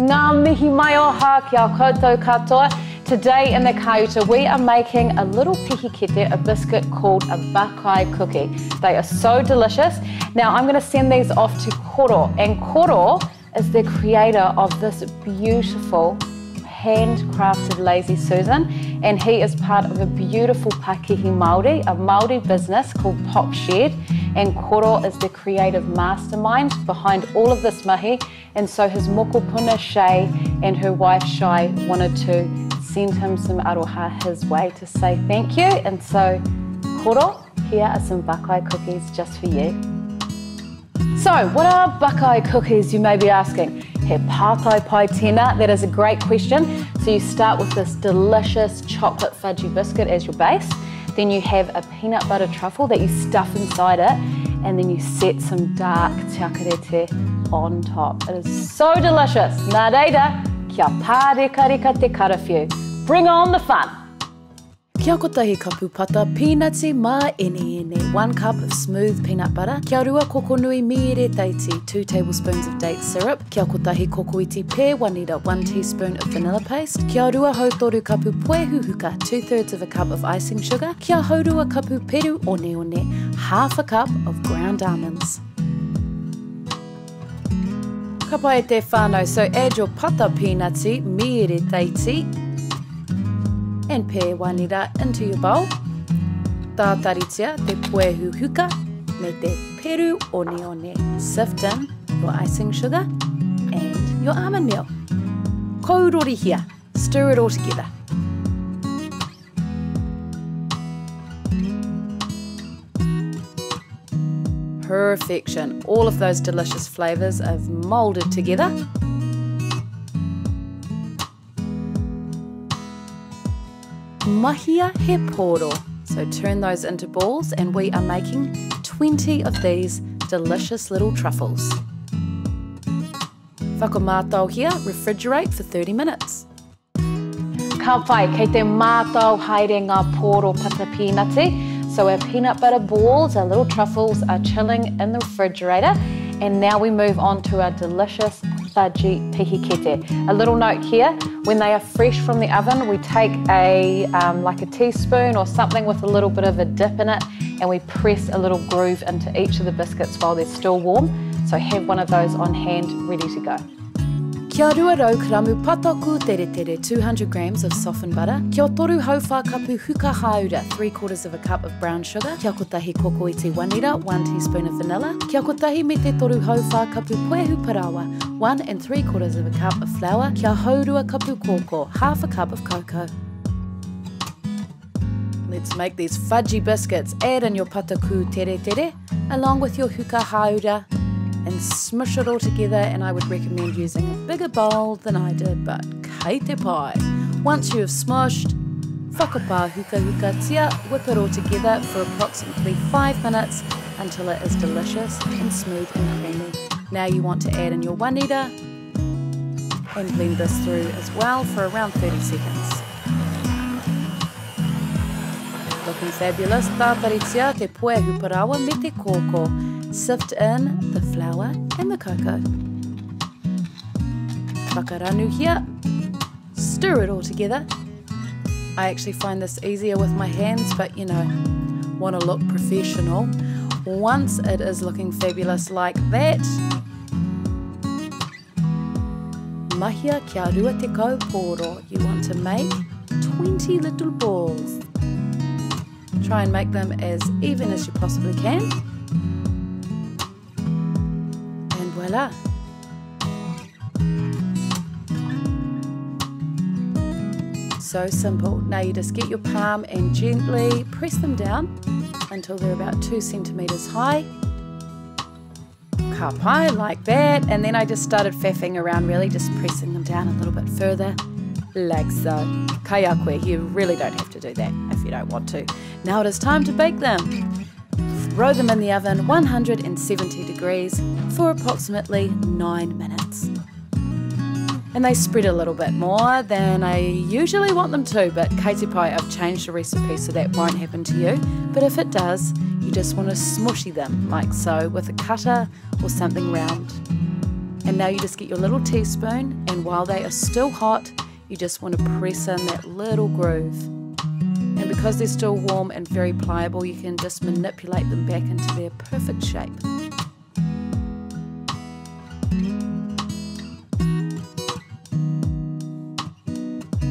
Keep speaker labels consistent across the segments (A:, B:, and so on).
A: Ngā mihi mai oha kia koutou katoa. Today in the Kaiwhakatū we are making a little pihikete, a biscuit called a Buckeye Cookie. They are so delicious. Now I'm going to send these off to Koro, and Koro is the creator of this beautiful handcrafted Lazy Susan, and he is part of a beautiful Pakihi Māori, a Māori business called Pop Shed, and Koro is the creative mastermind behind all of this mahi, and so his mokopuna Shay and her wife Shai wanted to send him some aroha his way to say thank you, and so Koro, here are some Buckeye cookies just for you. So what are Buckeye cookies, you may be asking? He pātai pai tēnā, that is a great question. So you start with this delicious chocolate fudgy biscuit as your base, then you have a peanut butter truffle that you stuff inside it, and then you set some dark tiakarete on top. It is so delicious. Nā reira, kia pārekareka te karawhiu. Bring on the fun! Kia kotahi kapupata, peanutsy mā ene. 1 cup of smooth peanut butter. Kia rua kokonui mire teiti, 2 tablespoons of date syrup. Kia kotahi kokoiti pē, 1 ira, 1 teaspoon of vanilla paste. Kia rua hautoru kapu poehu huka, 2/3 of a cup of icing sugar. Kia haurua kapu peru one, 1/2 cup of ground almonds. Ka pai te whānau, so add your pata peanutsy mire teiti and pē 1 ira into your bowl. Tātaritia te poehu huka me te peru one. Sift in your icing sugar and your almond meal. Kaurori here. Stir it all together. Perfection. All of those delicious flavours have moulded together. Mahia he pūoro. So turn those into balls, and we are making 20 of these delicious little truffles. Whakamātau here, refrigerate for 30 minutes. Ka pai, kei te mātau haere ngā pūoro pata peanutsy. So our peanut butter balls, our little truffles are chilling in the refrigerator, and now we move on to our delicious fudgy pihikete. A little note here, when they are fresh from the oven, we take like a teaspoon or something with a little bit of a dip in it, and we press a little groove into each of the biscuits while they're still warm. So have one of those on hand, ready to go. Kia rua rau karamu pataku tere, 200 grams of softened butter. Kia toru Whānau huka haura, 3/4 of a cup of brown sugar. Kia kotahi kokoiti 1 ira, 1 teaspoon of vanilla. Kia kotahi me te toru Whānau poehu parawa, 1 3/4 of a cup of flour. Kia haurua kapu kōkō, 1/2 cup of cocoa. Let's make these fudgy biscuits. Add in your pataku tere, along with your huka haura, and smush it all together, and I would recommend using a bigger bowl than I did, but kei te pai. Once you have smushed, whakapā huka tia, whip it all together for approximately 5 minutes until it is delicious and smooth and creamy. Now you want to add in your 1 ira and blend this through as well for around 30 seconds. Looking fabulous. Tātaritia te poehu parawa me te kōkō. Sift in the flour and the cocoa. Whakaranu here. Stir it all together. I actually find this easier with my hands, but you know, want to look professional. Once it is looking fabulous like that, mahia kia rua te kau pūoro. You want to make 20 little balls. Try and make them as even as you possibly can. And voila. So simple. Now you just get your palm and gently press them down until they're about 2 centimeters high. Ka pai, like that. And then I just started faffing around, really just pressing them down a little bit further, like so. Kai koe, you really don't have to do that if you don't want to. Now it is time to bake them. Throw them in the oven 170 degrees for approximately 9 minutes. And they spread a little bit more than I usually want them to, but kei te pai, I've changed the recipe so that won't happen to you. But if it does, you just want to smushy them like so with a cutter or something round. And now you just get your little teaspoon, and while they are still hot, you just want to press in that little groove. And because they're still warm and very pliable, you can just manipulate them back into their perfect shape.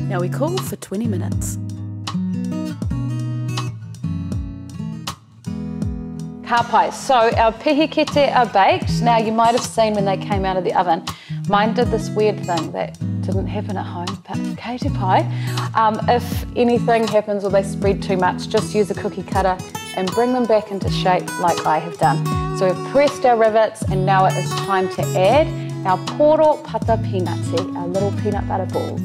A: Now we cool for 20 minutes. Ka pai. So our pihikete are baked. Now you might have seen when they came out of the oven. Mine did this weird thing that didn't happen at home, but kei te pai. If anything happens or they spread too much, just use a cookie cutter and bring them back into shape like I have done. So we've pressed our rivets, and now it is time to add our pūoro pata peanutsy, our little peanut butter balls.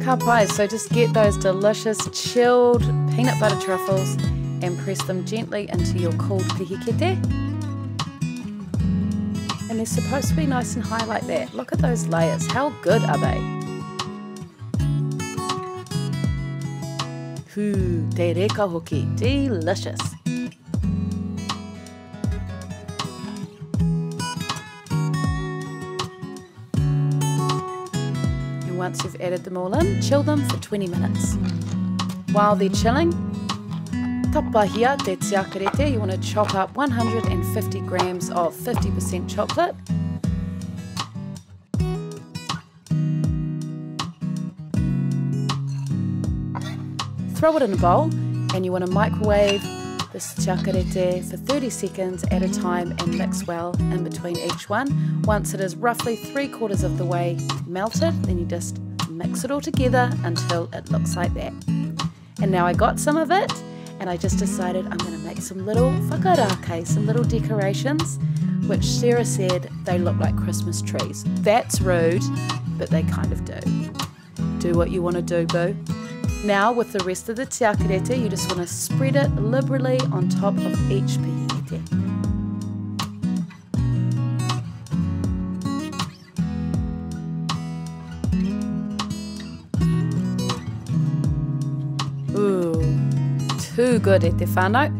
A: Ka pai, so just get those delicious chilled peanut butter truffles and press them gently into your cooled pihikete. And they're supposed to be nice and high like that. Look at those layers, how good are they? Hū, te reka hoki, delicious. Once you've added them all in, chill them for 20 minutes. While they're chilling, tapahia te tiakarete, you want to chop up 150 grams of 50% chocolate. Throw it in a bowl, and you want to microwave this tiakarete for 30 seconds at a time and mix well in between each one. Once it is roughly 3/4 of the way melted, then you just mix it all together until it looks like that. And now I got some of it, and I just decided I'm going to make some little whakarake, some little decorations, which Sarah said they look like Christmas trees. That's rude, but they kind of do. Do what you want to do, boo. Now with the rest of the tiakarete, you just want to spread it liberally on top of each pihikete. Ooh, too good e te whānau.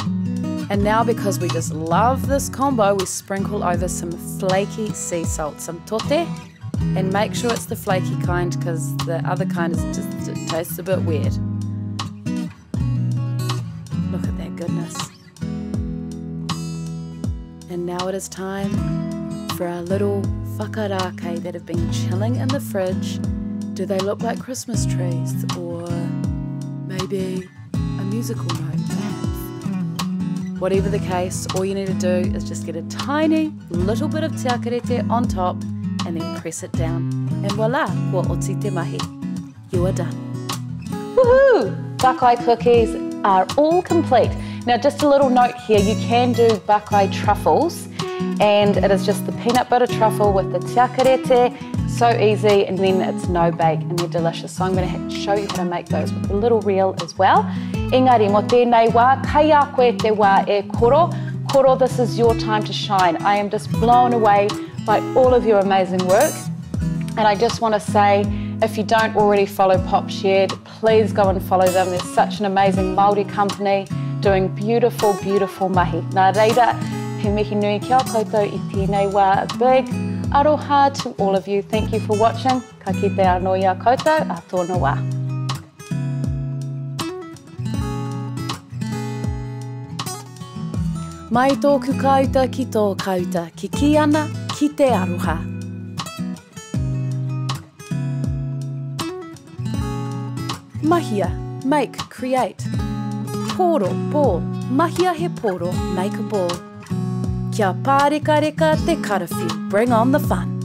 A: And now, because we just love this combo, we sprinkle over some flaky sea salt, some tote. And make sure it's the flaky kind, because the other kind is just, it tastes a bit weird. Look at that goodness. And now it is time for our little whakarake that have been chilling in the fridge. Do they look like Christmas trees, or maybe a musical note perhaps? Whatever the case, all you need to do is just get a tiny little bit of tiakarete on top and then press it down. And voila, kua oti te mahi. You are done. Woohoo! Buckeye cookies are all complete. Now just a little note here, you can do Buckeye truffles, and it is just the peanut butter truffle with the tiakarete. So easy, and then it's no bake, and they're delicious. So I'm going to show you how to make those with a little reel as well. Engari, mo tēnei wā, kai a koe te wā e koro. Koro, this is your time to shine. I am just blown away by all of your amazing work. And I just want to say, if you don't already follow Pop Shared, please go and follow them. They're such an amazing Māori company doing beautiful, beautiful mahi. Nā reira, he mihi nui kia koutou I tēnei wā. A big aroha to all of you. Thank you for watching. Ka kite anō ia koutou, a tōna wā. Mai tōku kauta ki tō kauta, ki ki ana ki te aroha. Mahia, make, create. Pūoro, ball. Mahia he pūoro, make a ball. Kia pāreka reka te karawhiu, bring on the fun.